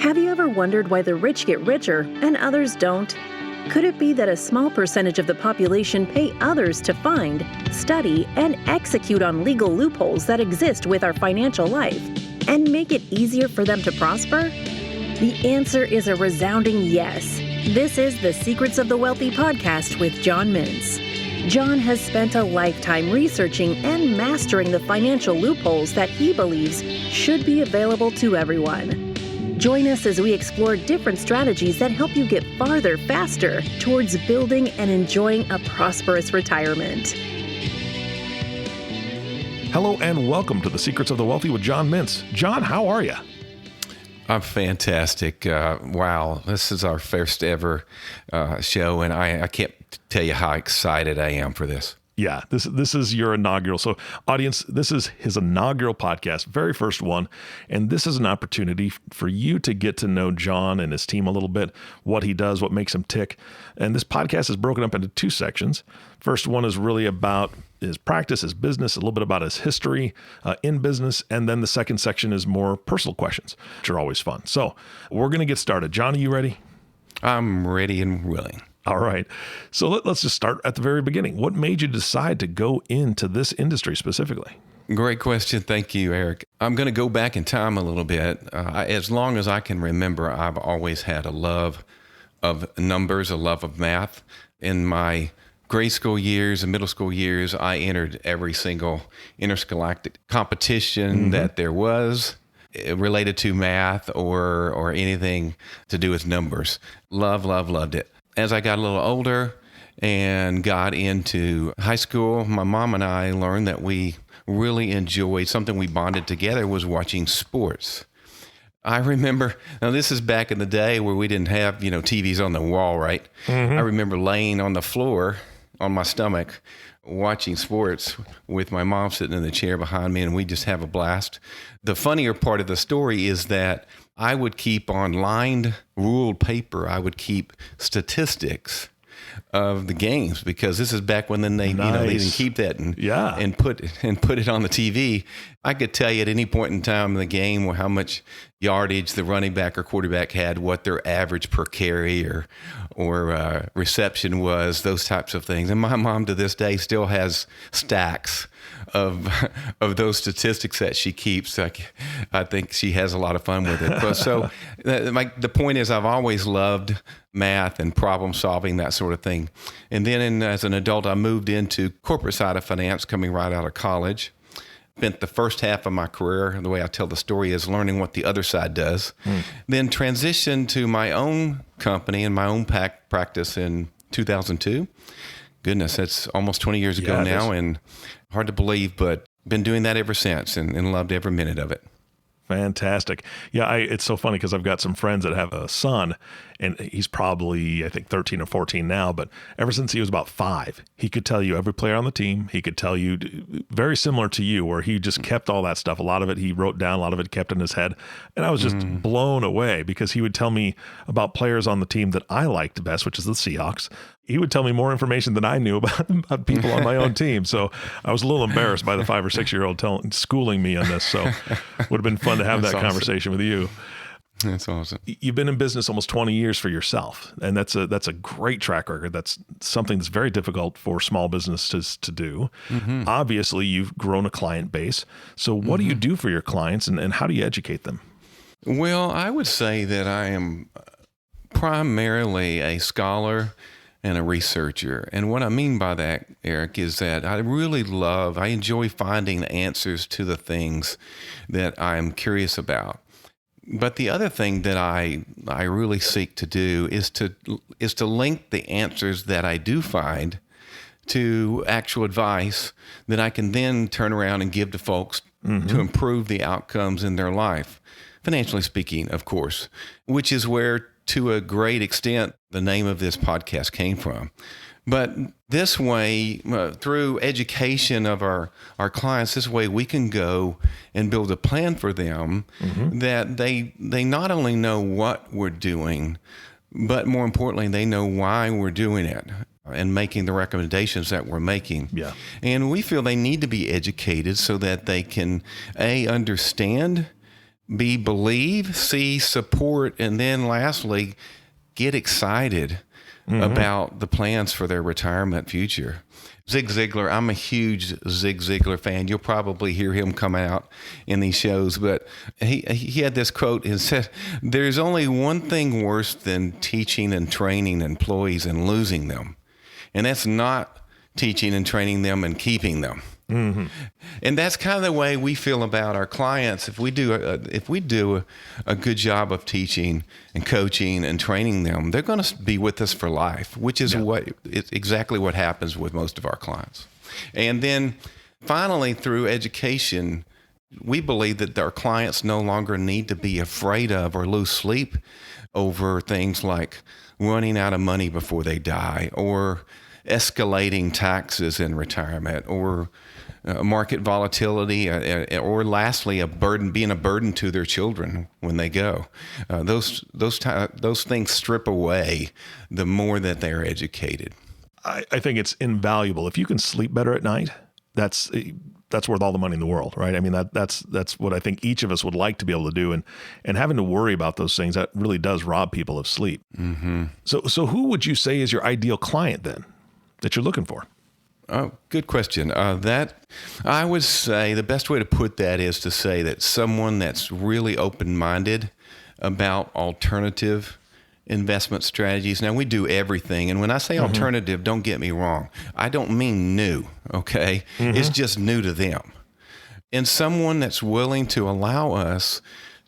Have you ever wondered why the rich get richer and others don't? Could it be that a small percentage of the population pay others to find, study, and execute on legal loopholes that exist with our financial life and make it easier for them to prosper? The answer is a resounding yes. This is the Secrets of the Wealthy podcast with John Mintz. John has spent a lifetime researching and mastering the financial loopholes that he believes should be available to everyone. Join us as we explore different strategies that help you get farther faster towards building and enjoying a prosperous retirement. Hello and welcome to the Secrets of the Wealthy with John Mintz. John, how are you? I'm fantastic. Wow, this is our first ever show, and I can't tell you how excited I am for this. Yeah, this is your inaugural. So audience, this is his inaugural podcast, very first one. And this is an opportunity for you to get to know John and his team a little bit, what he does, what makes him tick. And this podcast is broken up into two sections. First one is really about his practice, his business, a little bit about his history in business. And then the second section is more personal questions, which are always fun. So we're going to get started. John, are you ready? I'm ready and willing. All right. So let's just start at the very beginning. What made you decide to go into this industry specifically? Great question. Thank you, Eric. I'm going to go back in time a little bit. As long as I can remember, I've always had a love of numbers, a love of math. In my grade school years and middle school years, I entered every single interscholastic competition that there was related to math or anything to do with numbers. Loved it. As I got a little older and got into high school, my mom and I learned that we really enjoyed something we bonded together was watching sports. I remember, now this is back in the day where we didn't have, TVs on the wall, right? I remember laying on the floor on my stomach watching sports with my mom sitting in the chair behind me, and we just have a blast. The funnier part of the story is that I would keep on lined ruled paper, I would keep statistics of the games, because this is back when then they didn't keep that and put it on the TV. I could tell you at any point in time in the game how much yardage the running back or quarterback had, what their average per carry or reception was, those types of things. And my mom to this day still has stacks of those statistics that she keeps. I think she has a lot of fun with it. But so the point is, I've always loved math and problem solving, that sort of thing. And then as an adult, I moved into corporate side of finance coming right out of college. Spent the first half of my career, the way I tell the story is learning what the other side does. Then transitioned to my own company and my own practice in 2002. Goodness, that's almost 20 years ago now, and hard to believe, but been doing that ever since and loved every minute of it. Fantastic. Yeah, it's so funny because I've got some friends that have a son, and he's probably, I think, 13 or 14 now, but ever since he was about 5, he could tell you every player on the team. He could tell you, very similar to you, where he just kept all that stuff. A lot of it he wrote down, a lot of it kept in his head. And I was just blown away because he would tell me about players on the team that I liked best, which is the Seahawks. He would tell me more information than I knew about people on my own team. So I was a little embarrassed by the 5 or 6-year-old schooling me on this. So would have been fun to have that conversation with you. That's awesome. You've been in business almost 20 years for yourself, and that's a great track record. That's something that's very difficult for small businesses to do. Obviously, you've grown a client base. So what do you do for your clients, and how do you educate them? Well, I would say that I am primarily a scholar and a researcher. And what I mean by that, Eric, is that I enjoy finding the answers to the things that I'm curious about. But the other thing that I really seek to do is to link the answers that I do find to actual advice that I can then turn around and give to folks to improve the outcomes in their life, financially speaking, of course, which is where, to a great extent, the name of this podcast came from. But this way, through education of our clients, this way we can go and build a plan for them that they not only know what we're doing, but more importantly, they know why we're doing it and making the recommendations that we're making. Yeah. And we feel they need to be educated so that they can, A, understand B, believe, C, support, and then lastly, get excited about the plans for their retirement future. Zig Ziglar, I'm a huge Zig Ziglar fan. You'll probably hear him come out in these shows, but he had this quote and said, "There's only one thing worse than teaching and training employees and losing them, and that's not teaching and training them and keeping them." Mm-hmm. And that's kind of the way we feel about our clients. If we do a good job of teaching and coaching and training them, they're going to be with us for life, which is exactly what happens with most of our clients. And then finally, through education, we believe that our clients no longer need to be afraid of or lose sleep over things like running out of money before they die, or escalating taxes in retirement, or market volatility, or lastly, being a burden to their children when they go. Those things strip away the more that they're educated. I think it's invaluable. If you can sleep better at night, that's worth all the money in the world, right? I mean, that's what I think each of us would like to be able to do, and having to worry about those things, that really does rob people of sleep. Mm-hmm. So who would you say is your ideal client then that you're looking for? Oh, good question. That I would say the best way to put that is to say that someone that's really open-minded about alternative investment strategies. Now, we do everything. And when I say alternative, don't get me wrong. I don't mean new, okay? Mm-hmm. It's just new to them. And someone that's willing to allow us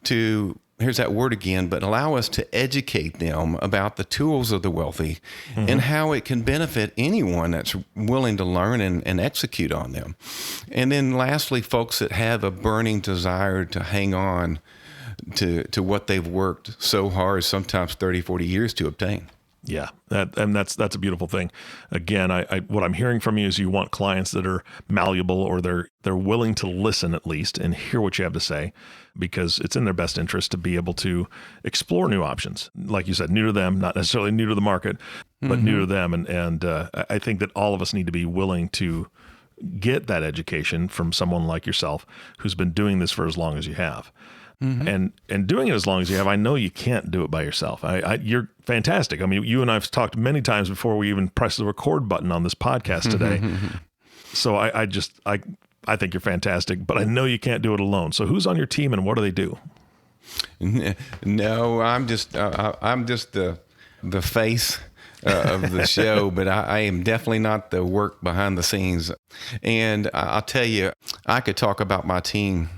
to, here's that word again, but allow us to educate them about the tools of the wealthy and how it can benefit anyone that's willing to learn and execute on them. And then lastly, folks that have a burning desire to hang on to what they've worked so hard, sometimes 30, 40 years to obtain. Yeah, that's a beautiful thing. Again, I what I'm hearing from you is you want clients that are malleable, or they're willing to listen at least and hear what you have to say, because it's in their best interest to be able to explore new options. Like you said, new to them, not necessarily new to the market, but new to them. And I think that all of us need to be willing to get that education from someone like yourself who's been doing this for as long as you have. Mm-hmm. And doing it as long as you have, I know you can't do it by yourself. You're fantastic. I mean, you and I've talked many times before we even pressed the record button on this podcast today. So I think you're fantastic, but I know you can't do it alone. So who's on your team and what do they do? No, I'm just the face of the show, but I am definitely not the work behind the scenes. And I'll tell you, I could talk about my team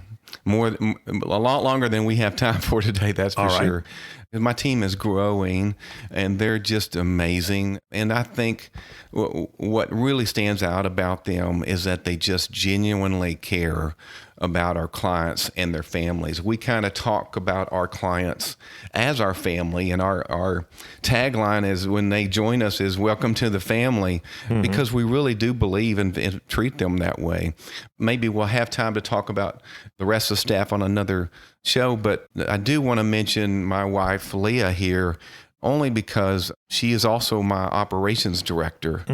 a lot longer than we have time for today, that's for sure. My team is growing, and they're just amazing. And I think what really stands out about them is that they just genuinely care about our clients and their families. We kind of talk about our clients as our family, and our tagline is, when they join us, is welcome to the family, because we really do believe and treat them that way. Maybe we'll have time to talk about the rest of the staff on another show, but I do want to mention my wife, Leah, here, only because she is also my operations director.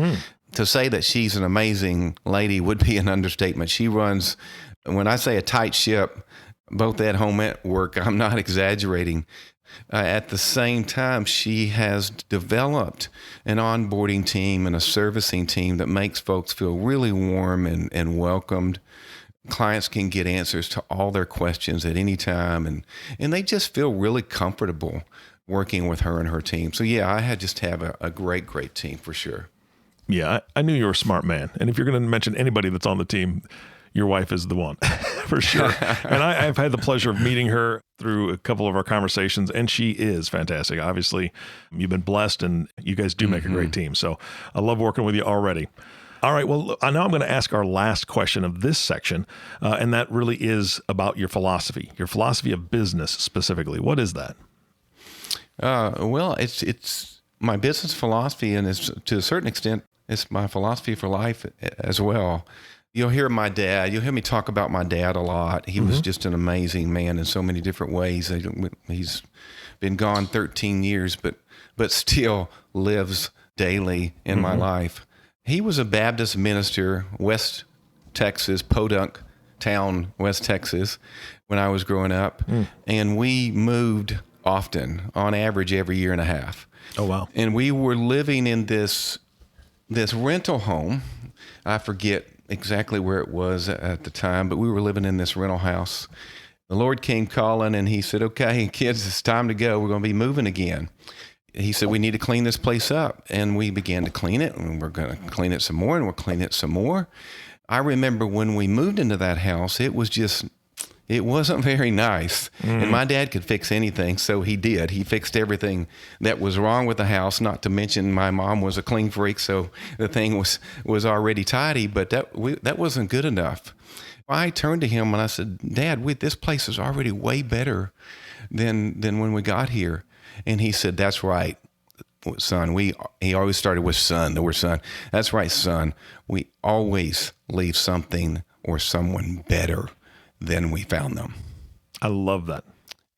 To say that she's an amazing lady would be an understatement. She runs, when I say a tight ship, both at home and at work, I'm not exaggerating. At the same time, she has developed an onboarding team and a servicing team that makes folks feel really warm and welcomed. Clients can get answers to all their questions at any time, and they just feel really comfortable working with her and her team. So yeah, I just have a great, great team for sure. Yeah, I knew you were a smart man. And if you're going to mention anybody that's on the team, your wife is the one for sure. And I've had the pleasure of meeting her through a couple of our conversations, and she is fantastic. Obviously, you've been blessed, and you guys do make a great team. So I love working with you already. All right, well, now I'm going to ask our last question of this section, and that really is about your philosophy of business specifically. What is that? Well, it's my business philosophy, and it's, to a certain extent, it's my philosophy for life as well. You'll hear me talk about my dad a lot. He was just an amazing man in so many different ways. He's been gone 13 years, but still lives daily in my life. He was a Baptist minister, West Texas, Podunk, town, West Texas, when I was growing up. And we moved often, on average every year and a half. Oh, wow. And we were living in this rental home. I forget exactly where it was at the time, but we were living in this rental house. The Lord came calling, and he said, okay, kids, it's time to go. We're going to be moving again. He said, we need to clean this place up. And we began to clean it, and we're going to clean it some more, and we'll clean it some more. I remember when we moved into that house, it wasn't very nice. And my dad could fix anything, so he did. He fixed everything that was wrong with the house, not to mention my mom was a clean freak, so the thing was already tidy, but that wasn't good enough. I turned to him and I said, Dad, this place is already way better than when we got here. And he said, that's right, son. He always started with son, the word son. That's right, son. We always leave something or someone better than we found them. I love that.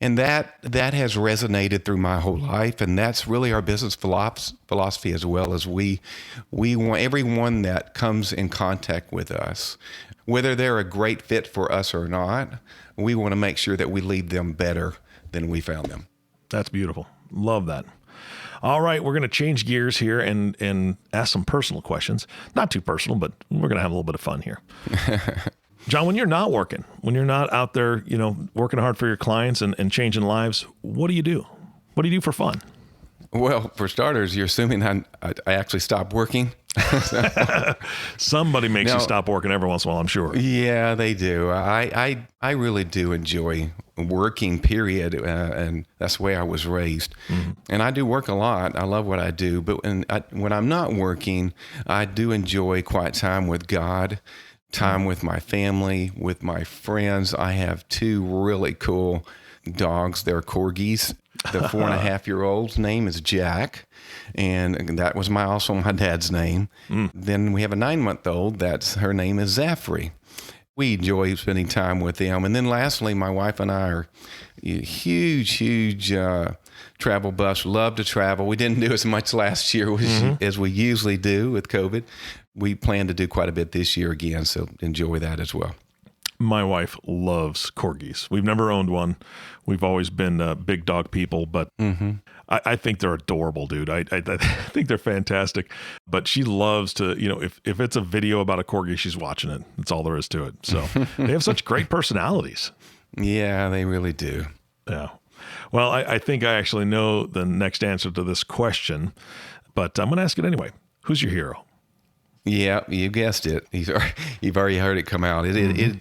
And that has resonated through my whole life. And that's really our business philosophy as well, as we want everyone that comes in contact with us, whether they're a great fit for us or not, we want to make sure that we leave them better than we found them. That's beautiful. Love that. All right, we're going to change gears here and ask some personal questions. Not too personal, but we're going to have a little bit of fun here. John, when you're not working, when you're not out there, working hard for your clients and changing lives, what do you do? What do you do for fun? Well, for starters, you're assuming I actually stopped working. Somebody makes you stop working every once in a while, I'm sure. Yeah, they do. I really do enjoy working, period. And that's the way I was raised. Mm-hmm. And I do work a lot. I love what I do. But when I'm not working, I do enjoy quiet time with God, time with my family, with my friends. I have 2 really cool dogs. They're corgis. The 4.5-year-old's name is Jack, and that was also my dad's name. Then we have a 9-month-old. Her name is Zafri. We enjoy spending time with them. And then lastly, my wife and I are huge travel buffs. Love to travel. We didn't do as much last year as we usually do with COVID. We plan to do quite a bit this year again, so enjoy that as well. My wife loves corgis. We've never owned one. We've always been big dog people, but I think they're adorable, dude. I think they're fantastic. But she loves to, if it's a video about a corgi, she's watching it. That's all there is to it. So they have such great personalities. Yeah, they really do. Yeah. Well, I think I actually know the next answer to this question, but I'm going to ask it anyway. Who's your hero? Yeah, you guessed it. You've already heard it come out. It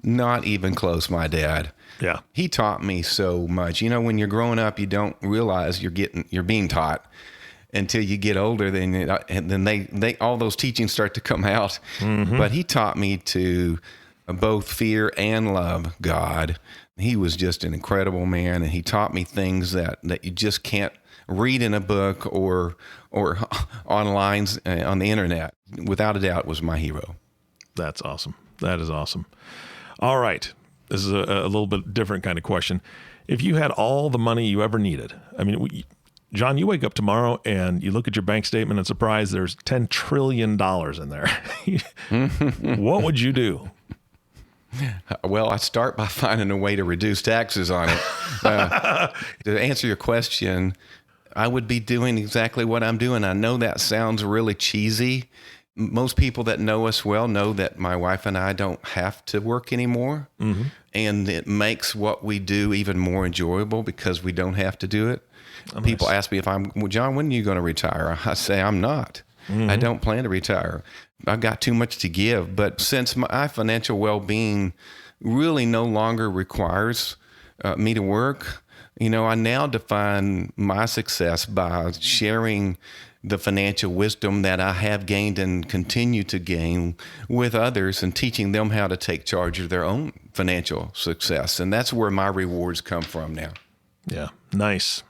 not even close, my dad. Yeah. He taught me so much. When you're growing up, you don't realize you're being taught until you get older. Then they all those teachings start to come out. Mm-hmm. But he taught me to both fear and love God. He was just an incredible man, and he taught me things that you just can't read in a book or online on the internet. Without a doubt, was my hero. That's awesome. That is awesome. All right. This is a little bit different kind of question. If you had all the money you ever needed, John, you wake up tomorrow and you look at your bank statement and surprise, there's $10 trillion in there. What would you do? Well, I start by finding a way to reduce taxes on it. To answer your question, I would be doing exactly what I'm doing. I know that sounds really cheesy. Most people that know us well know that my wife and I don't have to work anymore. Mm-hmm. And it makes what we do even more enjoyable because we don't have to do it. Oh, people ask me John, when are you going to retire? I say, I'm not. Mm-hmm. I don't plan to retire. I've got too much to give. But since my financial well-being really no longer requires me to work, I now define my success by sharing the financial wisdom that I have gained and continue to gain with others and teaching them how to take charge of their own financial success. And that's where my rewards come from now. Yeah. Nice.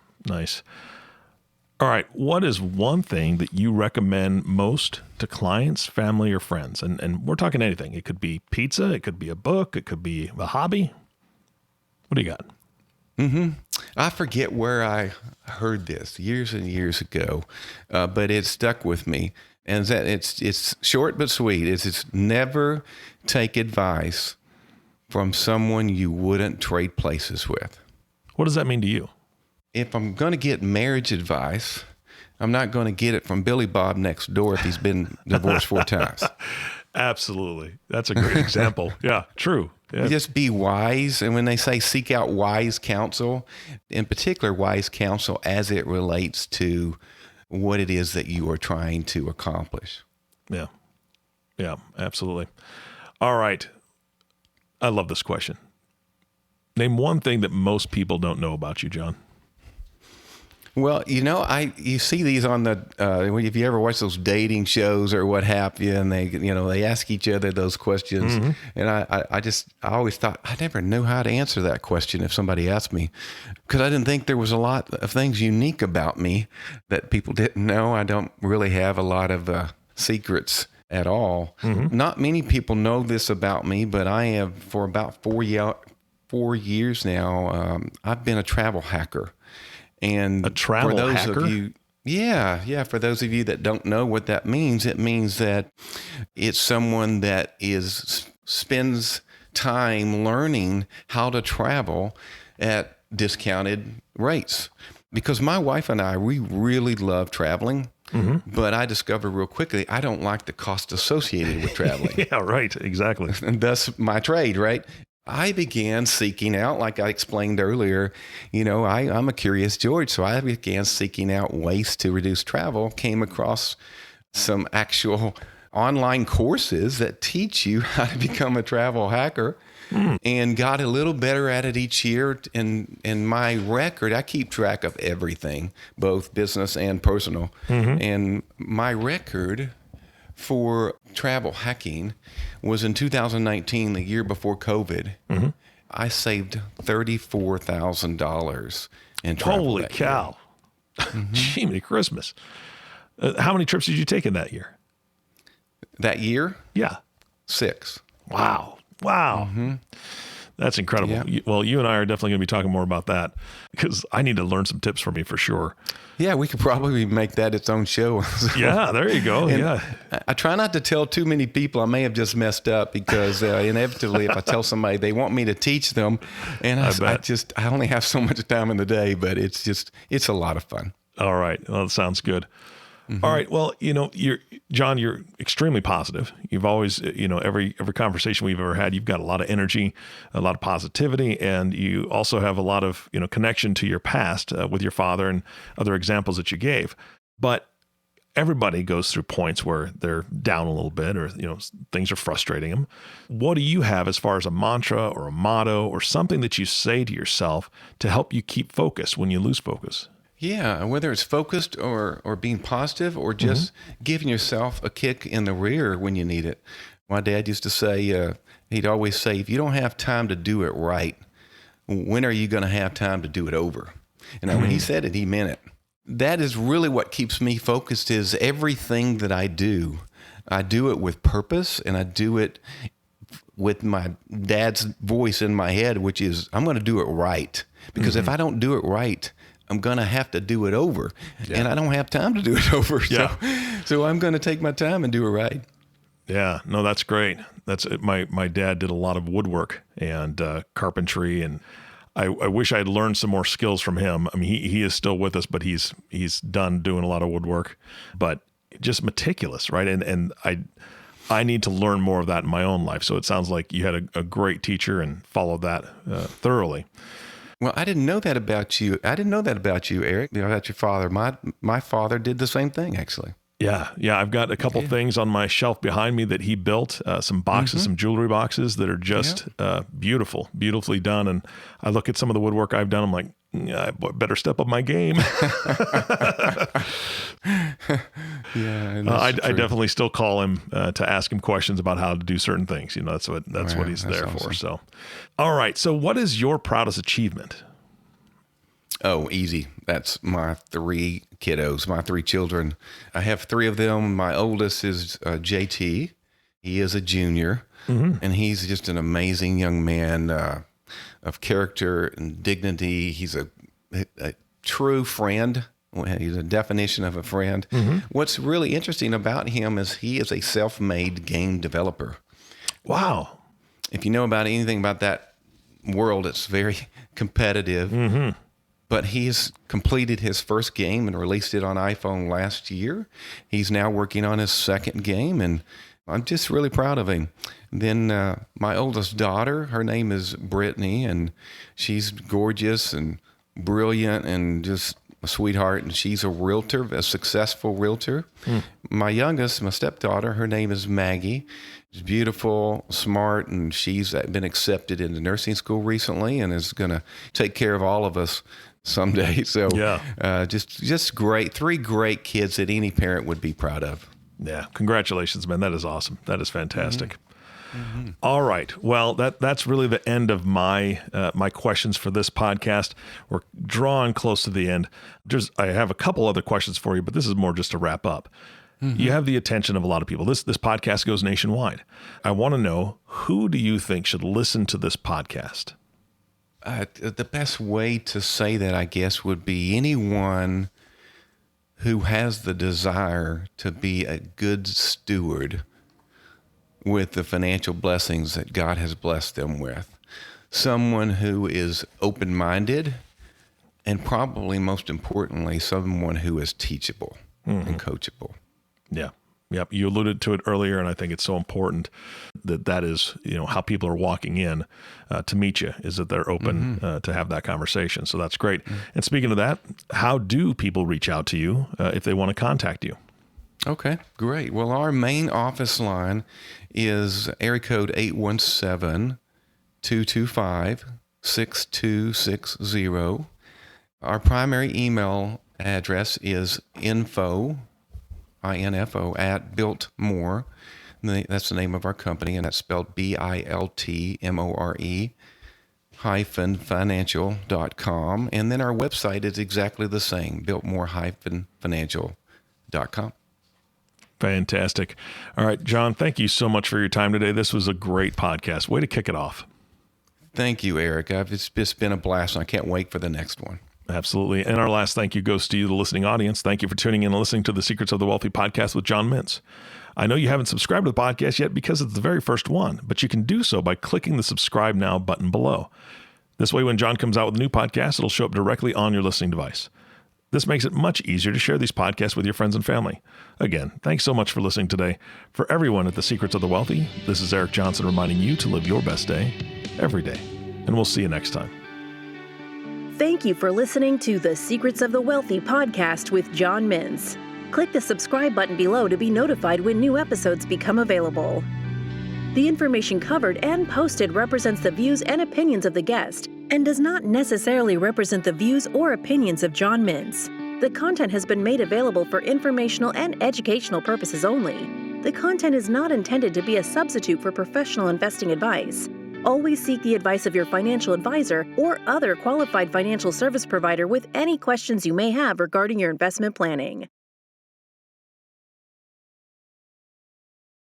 All right. What is one thing that you recommend most to clients, family, or friends? And we're talking anything. It could be pizza. It could be a book. It could be a hobby. What do you got? I forget where I heard this years and years ago, but it stuck with me. And that it's short but sweet. It's never take advice from someone you wouldn't trade places with. What does that mean to you? If I'm going to get marriage advice, I'm not going to get it from Billy Bob next door if he's been divorced 4 times. Absolutely. That's a great example. Yeah, true. Yeah. Just be wise. And when they say seek out wise counsel, in particular, wise counsel as it relates to what it is that you are trying to accomplish. Yeah. Yeah, absolutely. All right. I love this question. Name one thing that most people don't know about you, John. Well, you see these on the, if you ever watch those dating shows or what have you, and they ask each other those questions. Mm-hmm. And I always thought, I never knew how to answer that question if somebody asked me, because I didn't think there was a lot of things unique about me that people didn't know. I don't really have a lot of secrets at all. Mm-hmm. Not many people know this about me, but I have for about 4 years now, I've been a travel hacker. And a travel for those hacker? of you, for those of you that don't know what that means, it means that it's someone that spends time learning how to travel at discounted rates. Because my wife and I, we really love traveling. Mm-hmm. But I discovered real quickly, I don't like the cost associated with traveling. Yeah, right. Exactly. And that's my trade, right? I began seeking out, like I explained earlier, I'm a curious George. So I began seeking out ways to reduce travel, came across some actual online courses that teach you how to become a travel hacker. And got a little better at it each year. And my record, I keep track of everything, both business and personal. Mm-hmm. And my record for travel hacking was in 2019, the year before COVID. Mm-hmm. I saved $34,000 in travel. Holy cow. Mm-hmm. Jiminy Christmas. How many trips did you take in that year? That year? Yeah. 6. Wow. Mm-hmm. That's incredible. Yeah. Well, you and I are definitely going to be talking more about that because I need to learn some tips from you for sure. Yeah, we could probably make that its own show. Yeah, there you go. Yeah. I try not to tell too many people I may have just messed up because inevitably if I tell somebody, they want me to teach them. And I only have so much time in the day, but it's a lot of fun. All right. Well, that sounds good. Mm-hmm. All right. Well, John, you're extremely positive. You've always, every conversation we've ever had, you've got a lot of energy, a lot of positivity, and you also have a lot of, connection to your past with your father and other examples that you gave. But everybody goes through points where they're down a little bit or, things are frustrating them. What do you have as far as a mantra or a motto or something that you say to yourself to help you keep focus when you lose focus? Yeah, whether it's focused or being positive or just giving yourself a kick in the rear when you need it. My dad used to say, he'd always say, if you don't have time to do it right, when are you going to have time to do it over? And when he said it, he meant it. That is really what keeps me focused is everything that I do it with purpose and I do it with my dad's voice in my head, which is, I'm going to do it right. Because if I don't do it right, I'm going to have to do it over. Yeah. And I don't have time to do it over. Yeah. So I'm going to take my time and do it right. Yeah, no, that's great. That's my dad did a lot of woodwork and carpentry, and I wish I had learned some more skills from him. I mean, he is still with us, but he's done doing a lot of woodwork, but just meticulous, right? And I need to learn more of that in my own life. So it sounds like you had a great teacher and followed that thoroughly. Well, I didn't know that about you. I didn't know that about you, Eric. About your father. My father did the same thing, actually. Yeah. I've got a couple things on my shelf behind me that he built, some boxes, some jewelry boxes that are just beautifully done. And I look at some of the woodwork I've done. I'm like, I better step up my game. I definitely still call him to ask him questions about how to do certain things. That's what he's there awesome. For. So, all right. So what is your proudest achievement? Oh, easy. That's my 3 kiddos, my 3 children. I have 3 of them. My oldest is JT. He is a junior, and he's just an amazing young man of character and dignity. He's a true friend. He's a definition of a friend. What's really interesting about him is he is a self-made game developer. Wow. if you know about anything about that world, it's very competitive. But he's completed his first game and released it on iPhone last year. He's now working on his second game, and I'm just really proud of him. Then my oldest daughter, her name is Brittany, and she's gorgeous and brilliant and just a sweetheart, and she's a realtor, a successful realtor. My youngest, my stepdaughter, her name is Maggie. She's beautiful, smart, and she's been accepted into nursing school recently and is going to take care of all of us someday. So just great. 3 great kids that any parent would be proud of. Yeah. Congratulations, man. That is awesome. That is fantastic. All right. Well, that's really the end of my my questions for this podcast. We're drawing close to the end. I have a couple other questions for you, but this is more just to wrap up. You have the attention of a lot of people. This podcast goes nationwide. I want to know, who do you think should listen to this podcast? The best way to say that, I guess, would be anyone who has the desire to be a good steward with the financial blessings that God has blessed them with. Someone who is open-minded, and probably most importantly, someone who is teachable and coachable. Yeah. Yep. You alluded to it earlier, and I think it's so important that is, how people are walking in to meet you, is that they're open to have that conversation. So that's great. And speaking of that, how do people reach out to you if they want to contact you? Okay, great. Well, our main office line is area code 817-225-6260. Our primary email address is info at Biltmore. That's the name of our company, and that's spelled Biltmore -financial.com. And then our website is exactly the same, Biltmore-financial.com. Fantastic. All right, John, thank you so much for your time today. This was a great podcast. Way to kick it off. Thank you, Eric. It's just been a blast, and I can't wait for the next one. Absolutely. And our last thank you goes to you, the listening audience. Thank you for tuning in and listening to the Secrets of the Wealthy podcast with John Mintz. I know you haven't subscribed to the podcast yet because it's the very first one, but you can do so by clicking the subscribe now button below. This way, when John comes out with a new podcast, it'll show up directly on your listening device. This makes it much easier to share these podcasts with your friends and family. Again, thanks so much for listening today. For everyone at the Secrets of the Wealthy, this is Eric Johnson reminding you to live your best day every day. And we'll see you next time. Thank you for listening to the Secrets of the Wealthy podcast with John Mintz. Click the subscribe button below to be notified when new episodes become available. The information covered and posted represents the views and opinions of the guest and does not necessarily represent the views or opinions of John Mintz. The content has been made available for informational and educational purposes only. The content is not intended to be a substitute for professional investing advice. Always seek the advice of your financial advisor or other qualified financial service provider with any questions you may have regarding your investment planning.